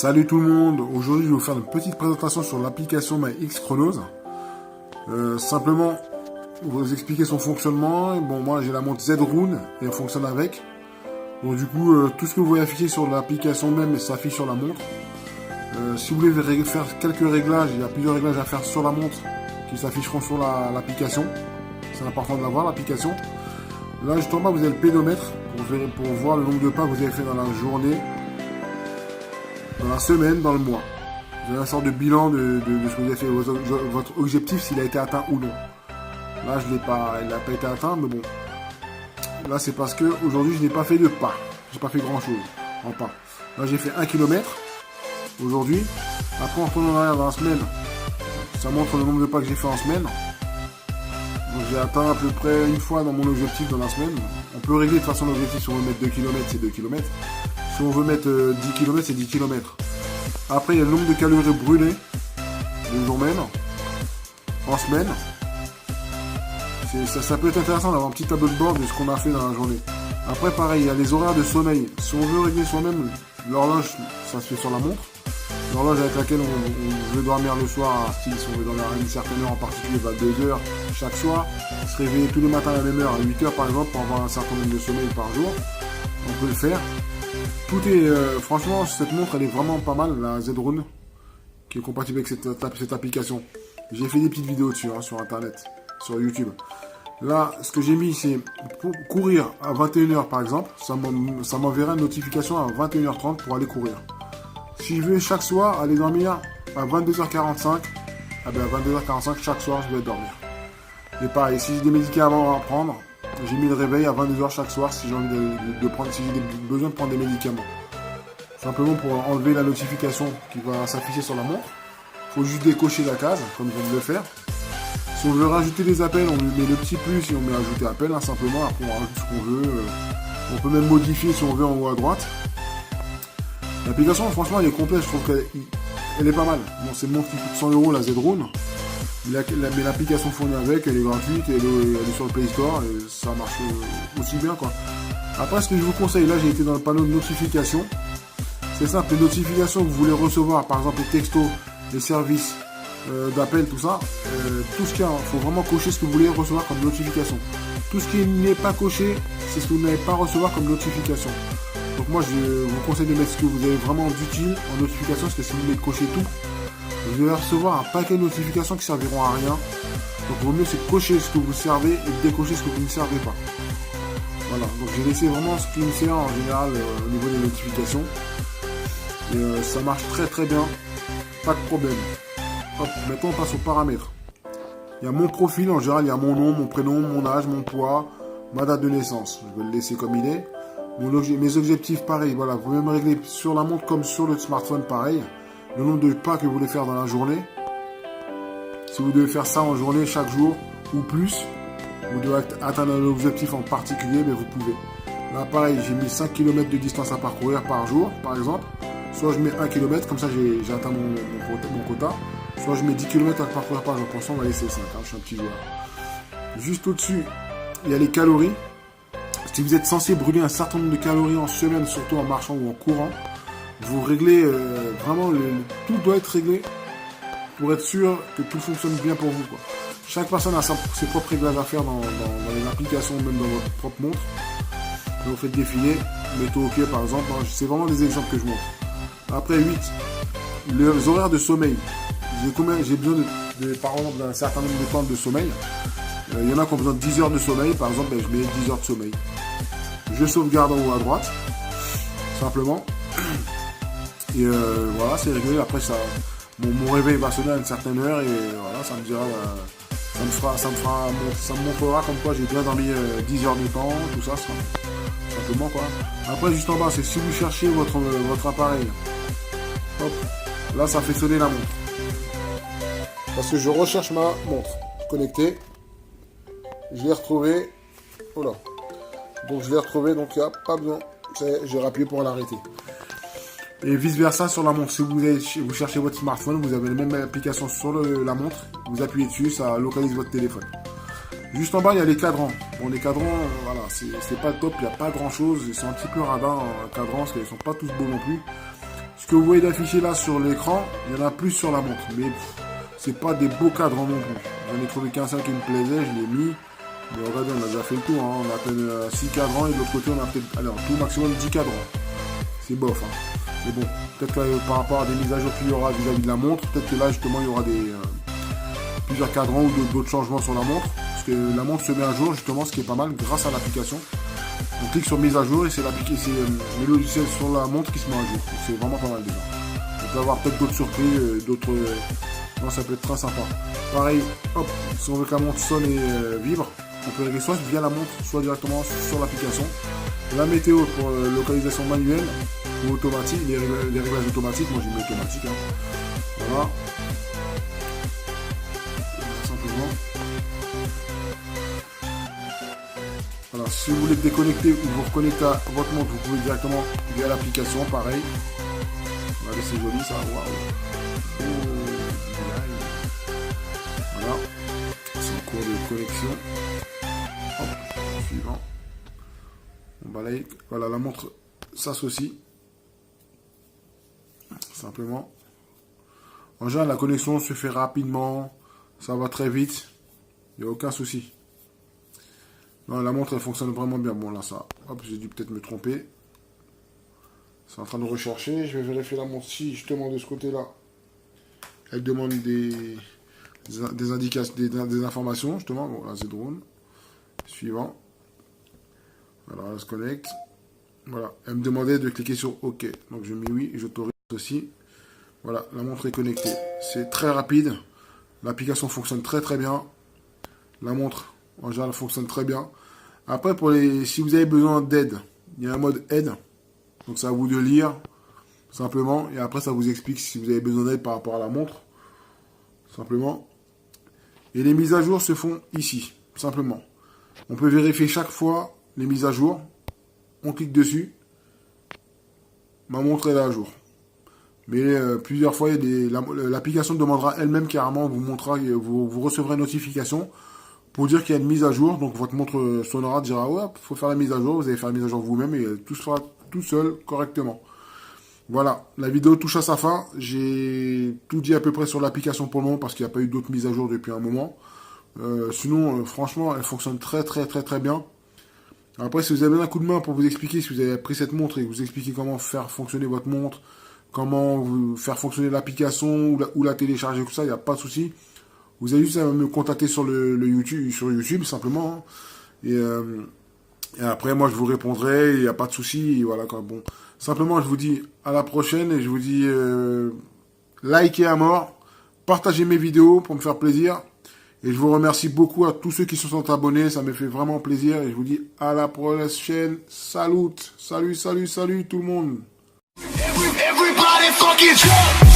Salut tout le monde, aujourd'hui je vais vous faire une petite présentation sur l'application MyXChronos. Simplement vous expliquer son fonctionnement. Bon, moi j'ai la montre Z-Rune et elle fonctionne avec. Donc du coup tout ce que vous voyez affiché sur l'application même s'affiche sur la montre. Si vous voulez faire quelques réglages, il y a plusieurs réglages à faire sur la montre qui s'afficheront sur l'application. C'est important de l'avoir l'application. Là juste en bas vous avez le pédomètre pour voir le nombre de pas que vous avez fait dans la journée, dans la semaine, dans le mois. Vous avez une sorte de bilan de ce que vous avez fait, votre objectif, s'il a été atteint ou non. Là, il n'a pas été atteint, mais bon. Là, c'est parce que aujourd'hui, je n'ai pas fait de pas. J'ai pas fait grand chose en pas. Là, j'ai fait 1 km aujourd'hui. Après, en retournant en arrière dans la semaine, ça montre le nombre de pas que j'ai fait en semaine. Donc, j'ai atteint à peu près une fois dans mon objectif dans la semaine. On peut régler de toute façon l'objectif. Si on veut mettre 2 km, c'est 2 km. Si on veut mettre 10 km, c'est 10 km. Après, il y a le nombre de calories brûlées le jour même, en semaine. Ça peut être intéressant d'avoir un petit tableau de bord de ce qu'on a fait dans la journée. Après, pareil, il y a les horaires de sommeil. Si on veut régler soi-même l'horloge, ça se fait sur la montre. L'horloge avec laquelle on veut dormir le soir, si on veut dormir à une certaine heure en particulier, 22 heures chaque soir. Se réveiller tous les matins à la même heure, à 8 heures par exemple, pour avoir un certain nombre de sommeil par jour. On peut le faire. Tout est, franchement, cette montre elle est vraiment pas mal, la Z-Rune, qui est compatible avec cette application. J'ai fait des petites vidéos dessus, sur internet, sur YouTube. Là, ce que j'ai mis, c'est pour courir à 21h par exemple, ça m'enverra une notification à 21h30 pour aller courir. Si je veux chaque soir aller dormir à 22h45, à 22h45 chaque soir je vais dormir. Et pareil, si j'ai des médicaments à prendre, j'ai mis le réveil à 22h chaque soir si j'ai envie de prendre, si j'ai besoin de prendre des médicaments. Simplement pour enlever la notification qui va s'afficher sur la montre. Il faut juste décocher la case, comme je viens de le faire. Si on veut rajouter des appels, on met le petit plus et on met ajouter appel, simplement. Après on rajoute ce qu'on veut. On peut même modifier si on veut en haut à droite. L'application, franchement, elle est complète. Je trouve qu'elle est pas mal. Bon, c'est une montre qui coûte 100 € la Z-Rune. Mais l'application fournie avec, elle est gratuite, elle est sur le Play Store et ça marche aussi bien quoi. Après, ce que je vous conseille, là j'ai été dans le panneau de notification. C'est simple, les notifications que vous voulez recevoir, par exemple les textos, les services d'appel, tout ça, tout ce qu'il y a, il faut vraiment cocher ce que vous voulez recevoir comme notification. Tout ce qui n'est pas coché, c'est ce que vous n'allez pas recevoir comme notification. Donc moi je vous conseille de mettre ce que vous avez vraiment d'utile en notification, parce que si vous voulez cocher tout, vous allez recevoir un paquet de notifications qui serviront à rien. Donc il vaut mieux c'est cocher ce que vous servez et décocher ce que vous ne servez pas. Voilà, donc j'ai laissé vraiment ce qui me sert en général au niveau des notifications. Et ça marche très très bien, pas de problème. Hop, maintenant on passe aux paramètres. Il y a mon profil, en général il y a mon nom, mon prénom, mon âge, mon poids, ma date de naissance. Je vais le laisser comme il est. Mes objectifs pareil, voilà, vous pouvez me régler sur la montre comme sur le smartphone pareil. Le nombre de pas que vous voulez faire dans la journée. Si vous devez faire ça en journée chaque jour ou plus, vous devez atteindre un objectif en particulier, mais vous pouvez. Là pareil, j'ai mis 5 km de distance à parcourir par jour, par exemple. Soit je mets 1 km, comme ça j'ai atteint mon quota. Soit je mets 10 km à parcourir par jour. Pour ça on va laisser 5, je suis un petit joueur. Juste au-dessus, il y a les calories. Si vous êtes censé brûler un certain nombre de calories en semaine, surtout en marchant ou en courant, vous réglez vraiment, tout doit être réglé pour être sûr que tout fonctionne bien pour vous, quoi. Chaque personne a ses propres réglages à faire dans les applications, même dans votre propre montre. Vous faites défiler, mettez OK par exemple, c'est vraiment des exemples que je montre. Après 8, les horaires de sommeil. J'ai besoin par exemple d'un certain nombre de temps de sommeil. Il y en a qui ont besoin de 10 heures de sommeil, par exemple, je mets 10 heures de sommeil. Je sauvegarde en haut à droite, simplement. Et voilà, c'est réglé. Après, mon réveil va sonner à une certaine heure et voilà, ça me dira, ça me montrera comme quoi j'ai bien dormi 10 heures de temps, tout ça, simplement quoi. Après, juste en bas, c'est si vous cherchez votre appareil. Hop, là, ça fait sonner la montre. Parce que je recherche ma montre connectée. Je l'ai retrouvé. Oh là. Donc je l'ai retrouvé, donc il n'y a pas besoin. J'ai rappuyé pour l'arrêter. Et vice versa sur la montre. Si vous cherchez votre smartphone, vous avez la même application sur la montre. Vous appuyez dessus, ça localise votre téléphone. Juste en bas, il y a les cadrans. Bon, les cadrans, voilà, c'est pas top, il n'y a pas grand chose. Ils sont un petit peu radins en cadrans, parce qu'ils ne sont pas tous beaux non plus. Ce que vous voyez d'affiché là sur l'écran, il y en a plus sur la montre. Mais c'est pas des beaux cadrans non plus. J'en ai trouvé qu'un seul qui me plaisait, je l'ai mis. Mais regardez, on a déjà fait le tour. Hein. On a à peine 6 cadrans et de l'autre côté, on a peut-être, alors, tout maximum 10 cadrans. C'est bof. Hein. Mais bon, peut-être que par rapport à des mises à jour qu'il y aura vis-à-vis de la montre, peut-être que là, justement, il y aura plusieurs cadrans ou d'autres changements sur la montre. Parce que la montre se met à jour, justement, ce qui est pas mal grâce à l'application. On clique sur mise à jour et c'est le logiciel sur la montre qui se met à jour. C'est vraiment pas mal déjà. On peut avoir peut-être d'autres surprises, non, ça peut être très sympa. Pareil, hop, si on veut que la montre sonne et vibre, on peut régler soit via la montre, soit directement sur l'application. La météo pour localisation manuelle ou automatique, les réglages automatiques, moi j'ai mis automatique. Hein. Voilà. Simplement. Voilà, si vous voulez déconnecter ou vous reconnecter à votre montre, vous pouvez directement via l'application, pareil. Regardez, c'est joli ça, waouh. Voilà, c'est en cours de connexion. Hop, suivant. On balaye. Voilà, la montre s'associe. Simplement. En général, la connexion se fait rapidement. Ça va très vite. Il n'y a aucun souci. Non, la montre, elle fonctionne vraiment bien. Bon, là, ça. Hop, j'ai dû peut-être me tromper. C'est en train de rechercher. Je vais vérifier la montre si, justement, de ce côté-là. Elle demande des indications, des informations, justement. Bon, là, c'est drone. Suivant. Alors, elle se connecte. Voilà. Elle me demandait de cliquer sur OK. Donc, je mets oui et j'autorise aussi. Voilà, la montre est connectée. C'est très rapide. L'application fonctionne très très bien. La montre, en général, fonctionne très bien. Après, si vous avez besoin d'aide, il y a un mode aide. Donc, c'est à vous de lire, simplement. Et après, ça vous explique si vous avez besoin d'aide par rapport à la montre. Simplement. Et les mises à jour se font ici, simplement. On peut vérifier chaque fois les mises à jour. On clique dessus. Ma montre est à jour. Mais plusieurs fois, l'application demandera elle-même carrément, vous recevrez une notification pour dire qu'il y a une mise à jour. Donc votre montre sonnera, dira ouais, il faut faire la mise à jour. Vous allez faire la mise à jour vous-même et tout se fera tout seul correctement. Voilà, la vidéo touche à sa fin. J'ai tout dit à peu près sur l'application pour le moment parce qu'il n'y a pas eu d'autres mises à jour depuis un moment. Sinon, franchement, elle fonctionne très très très très bien. Après, si vous avez un coup de main pour vous expliquer, si vous avez pris cette montre et vous expliquer comment faire fonctionner votre montre, comment vous faire fonctionner l'application ou la télécharger, tout ça, il n'y a pas de souci. Vous avez juste à me contacter sur sur YouTube simplement. Hein. Et après, moi, je vous répondrai, il n'y a pas de souci. Voilà, quoi. Bon, simplement, je vous dis à la prochaine et je vous dis likez à mort, partagez mes vidéos pour me faire plaisir. Et je vous remercie beaucoup à tous ceux qui se sont abonnés, ça me fait vraiment plaisir. Et je vous dis à la prochaine. Salut, salut, salut, salut tout le monde. Everybody fucking